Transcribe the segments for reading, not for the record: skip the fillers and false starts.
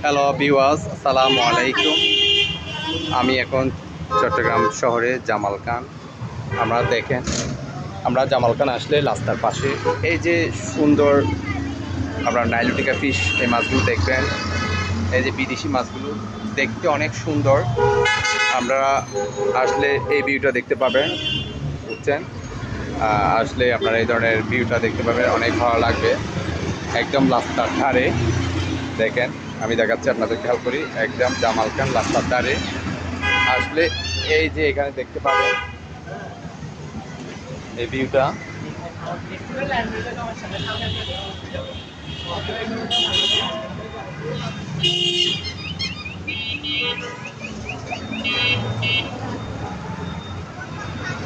Hello viewers, আসসালামু আলাইকুম। আমি এখন চট্টগ্রাম শহরে জামালখান। আমরা জামালখান আসলে রাস্তার পাশে এই যে সুন্দর আপনার নাইলুটিকা ফিশ, এই মাছগুলো দেখবেন। এই যে বিদেশি মাছগুলো দেখতে অনেক সুন্দর। আমরা আসলে এই ভিউটা দেখতে পাবেন, বুঝছেন? আসলে আপনারা এই ধরনের ভিউটা দেখতে পাবেন, অনেক ভালো লাগবে। একদম রাস্তার ধারে দেখেন, আমি দেখাচ্ছি আপনাদের, খেয়াল করি। একদম জামালখান রাস্তার ধারে আসলে এই যে এখানে দেখতে পাবেন এই ভিউটা।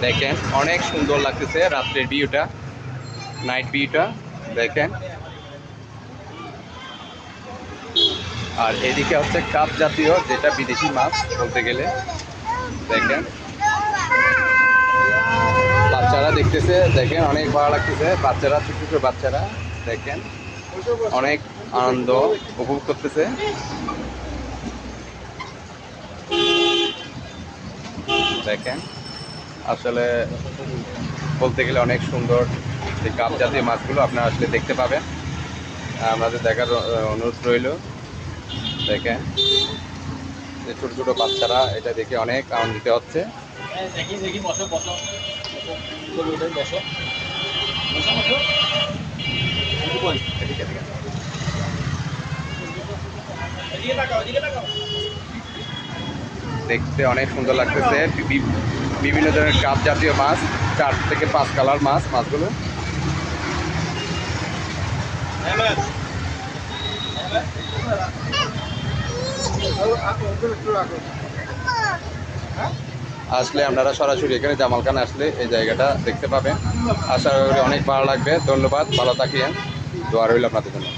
দেখেন অনেক সুন্দর লাগতেছে রাত্রের ভিউটা, নাইট ভিউটা দেখেন। আর এদিকে হচ্ছে কাপ জাতীয়, যেটা বিদেশি মাছ বলতে গেলে। দেখেন বাচ্চারা দেখতেছে, দেখেন অনেক ভালো লাগতেছে। বাচ্চারা, ছোট ছোট বাচ্চারা দেখেন অনেক আনন্দ উপভোগ করতেছে। দেখেন আসলে বলতে গেলে অনেক সুন্দর। যে কাপ জাতীয় মাছগুলো আপনারা আসলে দেখতে পাবেন, আমাদের দেখার অনুরোধ রইল। দেখেন যে ছোট ছোট বাচ্চারা এটা দেখে অনেক আনন্দিত হচ্ছে। দেখতে অনেক সুন্দর লাগতেছে। বিভিন্ন ধরনের কাপ জাতীয় মাছ, 4 থেকে 5 কালার মাছগুলো। আসলে আপনারা সরাসরি এখানে জামালখান আসলে এই জায়গাটা দেখতে পাবেন। আশা করি অনেক ভালো লাগবে। ধন্যবাদ, ভালো থাকেন, দোয়া রইল আপনাদের জন্য।